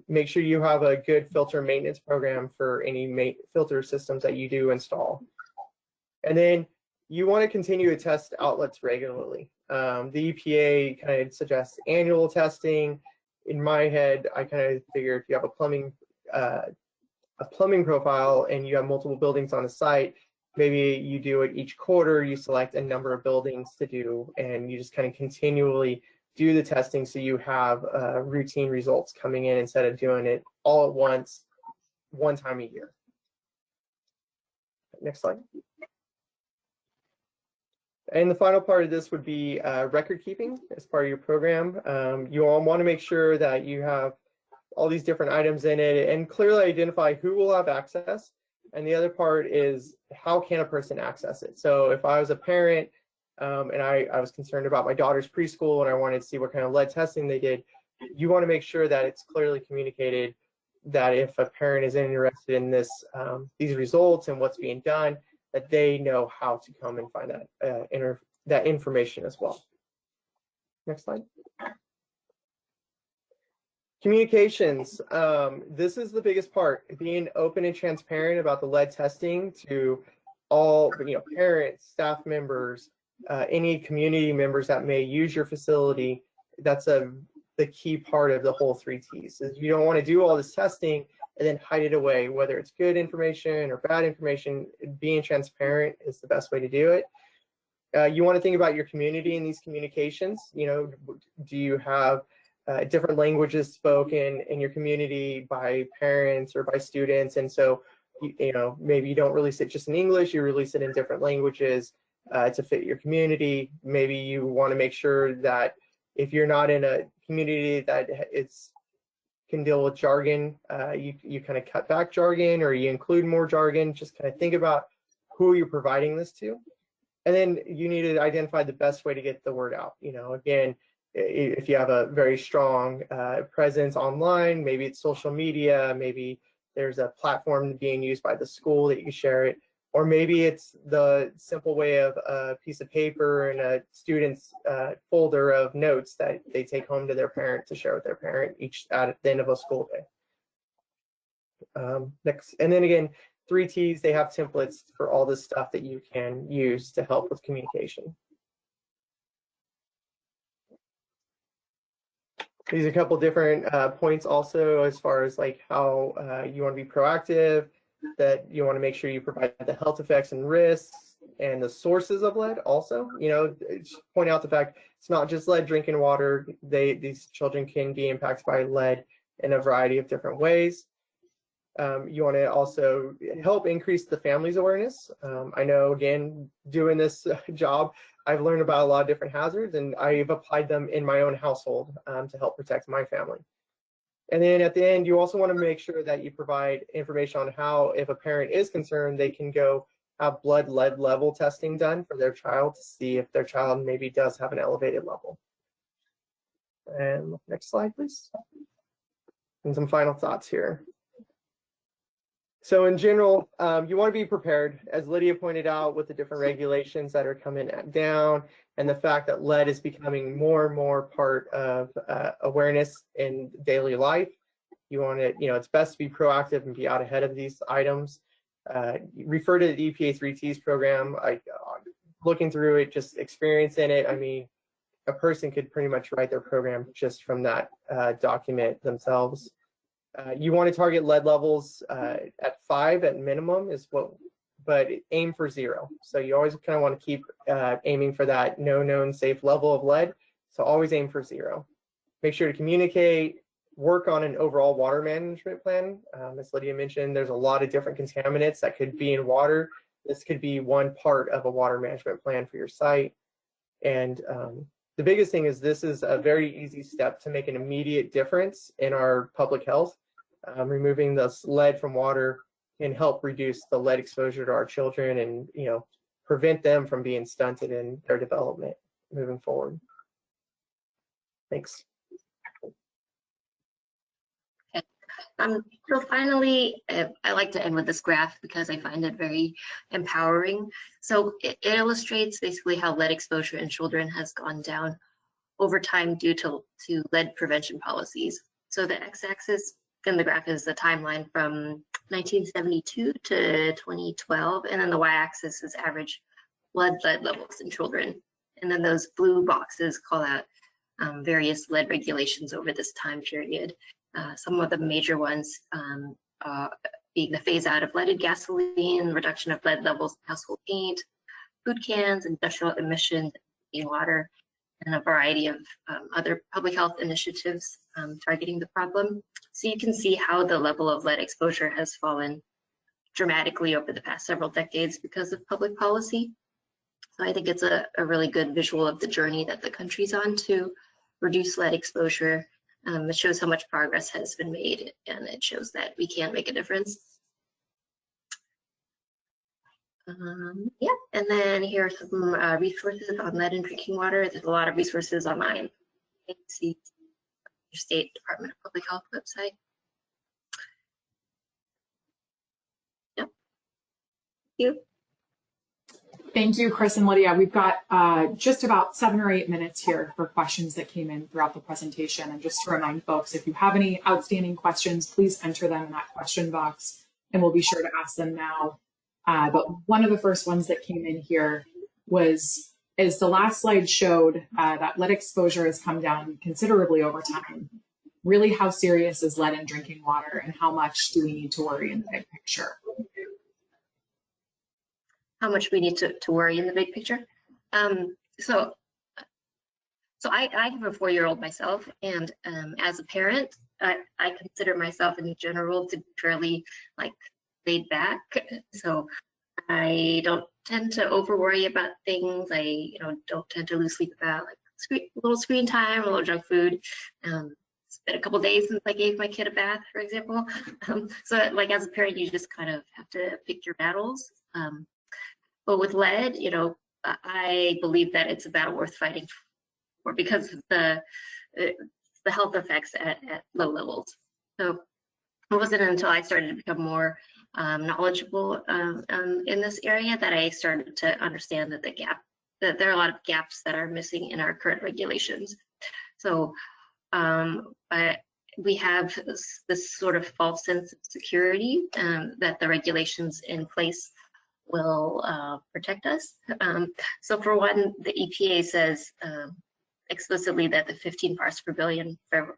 Make sure you have a good filter maintenance program for any filter systems that you do install. And then you want to continue to test outlets regularly. The EPA kind of suggests annual testing. In my head, I kind of figure if you have a plumbing profile and you have multiple buildings on a site, maybe you do it each quarter, you select a number of buildings to do, and you just kind of continually do the testing so you have routine results coming in instead of doing it all at once, one time a year. Next slide. And the final part of this would be record keeping as part of your program. You all want to make sure that you have all these different items in it and clearly identify who will have access. And the other part is how can a person access it? So if I was a parent and I was concerned about my daughter's preschool and I wanted to see what kind of lead testing they did, you want to make sure that it's clearly communicated that if a parent is interested in this, these results and what's being done, that they know how to come and find that information as well. Next slide. Communications. This is the biggest part, being open and transparent about the lead testing to all, parents, staff members, any community members that may use your facility. That's the key part of the whole 3 T's. Is you don't want to do all this testing and then hide it away, whether it's good information or bad information. Being transparent is the best way to do it. You want to think about your community in these communications. Do you have different languages spoken in your community by parents or by students? And so, maybe you don't release it just in English, you release it in different languages to fit your community. Maybe you want to make sure that if you're not in a community that can deal with jargon, you kind of cut back jargon or you include more jargon. Just kind of think about who you're providing this to. And then you need to identify the best way to get the word out. Again, if you have a very strong presence online, maybe it's social media, maybe there's a platform being used by the school that you share it, or maybe it's the simple way of a piece of paper and a student's folder of notes that they take home to their parent to share with their parent each at the end of a school day. Next, and then again, 3 T's, they have templates for all this stuff that you can use to help with communication. These are a couple different points also as far as like how you want to be proactive, that you want to make sure you provide the health effects and risks and the sources of lead also. Just point out the fact it's not just lead drinking water. These children can be impacted by lead in a variety of different ways. You want to also help increase the family's awareness. I know, again, doing this job, I've learned about a lot of different hazards and I've applied them in my own household to help protect my family. And then at the end, you also want to make sure that you provide information on how, if a parent is concerned, they can go have blood lead level testing done for their child to see if their child maybe does have an elevated level. And next slide, please. And some final thoughts here. So in general, you want to be prepared, as Lydia pointed out, with the different regulations that are coming down and the fact that lead is becoming more and more part of awareness in daily life. You want to, it's best to be proactive and be out ahead of these items. Refer to the EPA 3 T's program. Looking through it, just experiencing it, I mean, a person could pretty much write their program just from that document themselves. You want to target lead levels at 5 at minimum but aim for 0. So you always kind of want to keep aiming for that no known safe level of lead. So always aim for 0. Make sure to communicate, work on an overall water management plan. As Lydia mentioned, there's a lot of different contaminants that could be in water. This could be one part of a water management plan for your site. And the biggest thing is this is a very easy step to make an immediate difference in our public health. Removing the lead from water can help reduce the lead exposure to our children and prevent them from being stunted in their development moving forward. Thanks. Okay. So finally, I like to end with this graph because I find it very empowering. So it illustrates basically how lead exposure in children has gone down over time due to lead prevention policies. So the x-axis in the graph is the timeline from 1972 to 2012, and then the y-axis is average lead levels in children. And then those blue boxes call out various lead regulations over this time period. Some of the major ones being the phase out of leaded gasoline, reduction of lead levels in household paint, food cans, industrial emissions, clean water, and a variety of other public health initiatives targeting the problem. So you can see how the level of lead exposure has fallen dramatically over the past several decades because of public policy. So I think it's a really good visual of the journey that the country's on to reduce lead exposure. It shows how much progress has been made, and it shows that we can make a difference. Yeah, and then here are some resources on lead in drinking water. There's a lot of resources online. You can see your state Department of Public Health website. Yep. Thank you. Thank you, Chris and Lydia. We've got just about 7 or 8 minutes here for questions that came in throughout the presentation. And just to remind folks, if you have any outstanding questions, please enter them in that question box, and we'll be sure to ask them now. But one of the first ones that came in here was, as the last slide showed, that lead exposure has come down considerably over time. Really, how serious is lead in drinking water, and how much do we need to worry in the big picture? How much we need to worry in the big picture. So I have a 4-year-old myself, and as a parent, I consider myself in general to be fairly laid back. So I don't tend to over worry about things. I don't tend to lose sleep about a little screen time, a little junk food. It's been a couple days since I gave my kid a bath, for example. So as a parent, you just kind of have to pick your battles. But with lead, I believe that it's a battle worth fighting for because of the health effects at low levels. So it wasn't until I started to become more knowledgeable in this area that I started to understand that that there are a lot of gaps that are missing in our current regulations. So we have this sort of false sense of security that the regulations in place will protect us. So for one, the EPA says explicitly that the 15 parts per billion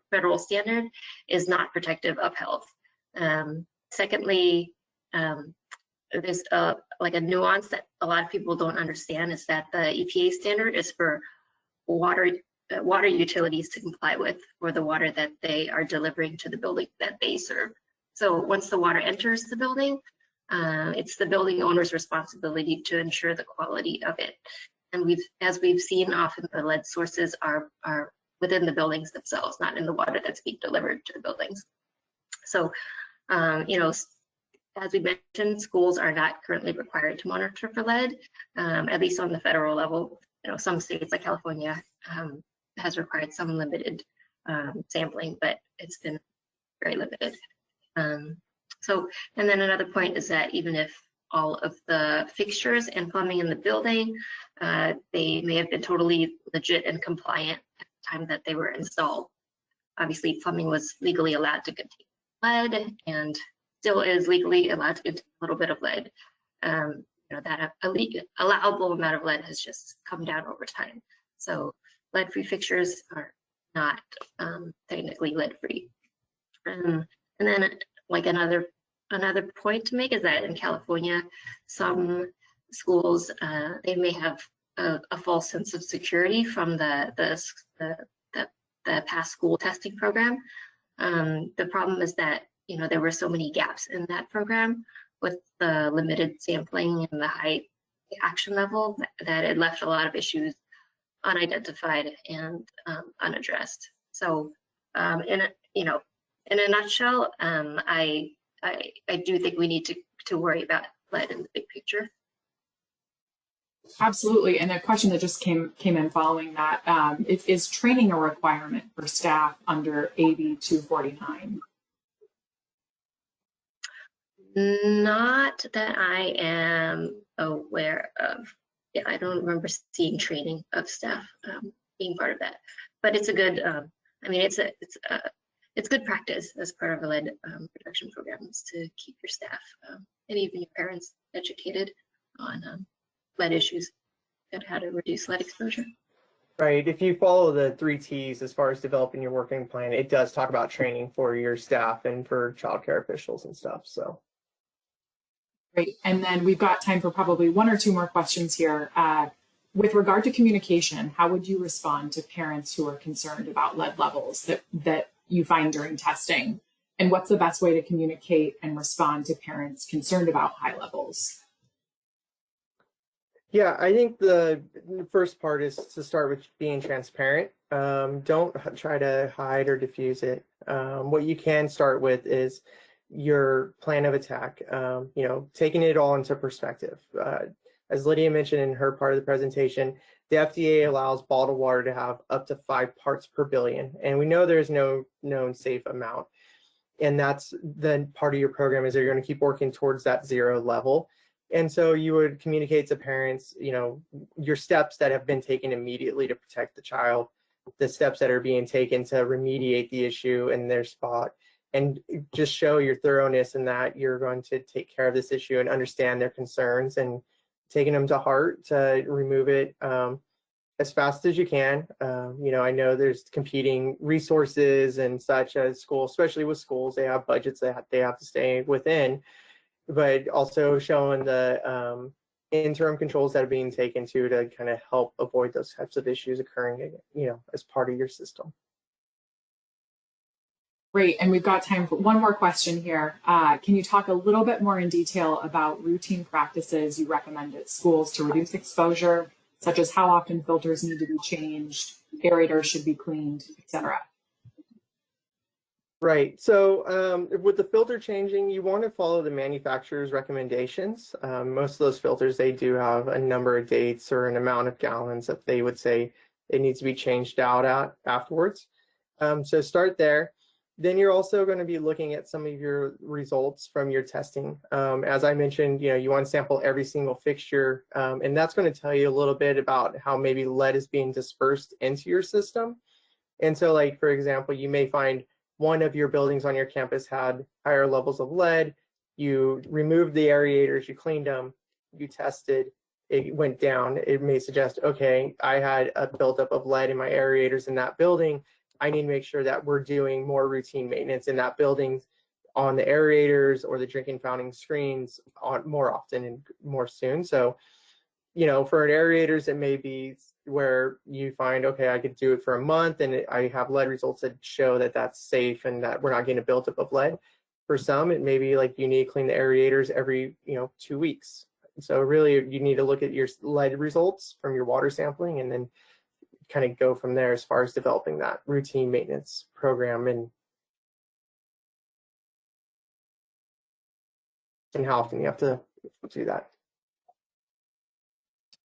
federal standard is not protective of health. Secondly, there's a nuance that a lot of people don't understand, is that the EPA standard is for water utilities to comply with for the water that they are delivering to the building that they serve. So once the water enters the building, it's the building owner's responsibility to ensure the quality of it. And as we've seen, often the lead sources are within the buildings themselves, not in the water that's being delivered to the buildings. So, as we mentioned, schools are not currently required to monitor for lead, at least on the federal level. Some states like California has required some limited sampling, but it's been very limited. And then another point is that even if all of the fixtures and plumbing in the building, they may have been totally legit and compliant at the time that they were installed. Obviously, plumbing was legally allowed to contain lead and still is legally allowed to contain a little bit of lead. That allowable amount of lead has just come down over time. So lead-free fixtures are not technically lead-free. And then another point to make is that in California, some schools they may have a false sense of security from the past school testing program. The problem is that there were so many gaps in that program with the limited sampling and the high action level that it left a lot of issues unidentified and unaddressed. So in a nutshell, I do think we need to worry about lead in the big picture. Absolutely. And a question that just came in following that, is training a requirement for staff under AB 249? Not that I am aware of. Yeah, I don't remember seeing training of staff being part of that. But it's a good. it's good practice as part of a lead reduction program is to keep your staff and even your parents educated on lead issues and how to reduce lead exposure. Right. If you follow the 3 T's as far as developing your working plan, it does talk about training for your staff and for childcare officials and stuff. So. Great. And then we've got time for probably 1 or 2 more questions here. With regard to communication, how would you respond to parents who are concerned about lead levels that you find during testing? And what's the best way to communicate and respond to parents concerned about high levels? Yeah, I think the first part is to start with being transparent. Don't try to hide or diffuse it. What you can start with is your plan of attack, taking it all into perspective. As Lydia mentioned in her part of the presentation, the FDA allows bottled water to have up to 5 parts per billion, and we know there's no known safe amount. And that's then part of your program is that you're going to keep working towards that 0 level. And so you would communicate to parents, your steps that have been taken immediately to protect the child, the steps that are being taken to remediate the issue in their spot, and just show your thoroughness in that you're going to take care of this issue and understand their concerns and taking them to heart to remove it as fast as you can. I know there's competing resources and such as schools, especially with schools, they have budgets that they have to stay within, but also showing the interim controls that are being taken to kind of help avoid those types of issues occurring, as part of your system. Great, and we've got time for 1 more question here. Can you talk a little bit more in detail about routine practices you recommend at schools to reduce exposure, such as how often filters need to be changed, aerators should be cleaned, etc.? Right. So with the filter changing, you want to follow the manufacturer's recommendations. Most of those filters, they do have a number of dates or an amount of gallons that they would say it needs to be changed out afterwards. So start there. Then you're also going to be looking at some of your results from your testing. As I mentioned, you want to sample every single fixture, and that's going to tell you a little bit about how maybe lead is being dispersed into your system. And so, like, for example, you may find one of your buildings on your campus had higher levels of lead. You removed the aerators, you cleaned them, you tested, it went down. It may suggest, okay, I had a buildup of lead in my aerators in that building. I need to make sure that we're doing more routine maintenance in that building on the aerators or the drinking fountain screens more often and more soon. So, for an aerators, it may be where you find, okay, I could do it for a month and I have lead results that show that that's safe and that we're not getting a buildup of lead. For some, it may be like you need to clean the aerators every, 2 weeks. So really, you need to look at your lead results from your water sampling and then kind of go from there as far as developing that routine maintenance program and how often you have to do that.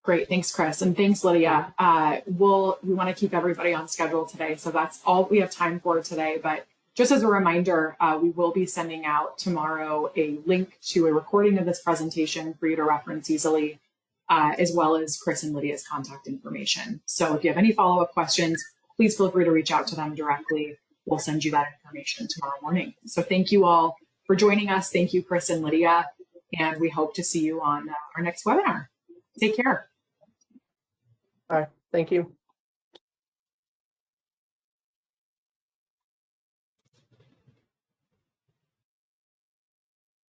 Great, thanks, Chris, and thanks, Lydia. We want to keep everybody on schedule today, so that's all we have time for today. But just as a reminder, we will be sending out tomorrow a link to a recording of this presentation for you to reference easily, as well as Chris and Lydia's contact information. So if you have any follow-up questions, please feel free to reach out to them directly. We'll send you that information tomorrow morning. So thank you all for joining us. Thank you, Chris and Lydia, and we hope to see you on our next webinar. Take care. All right, thank you.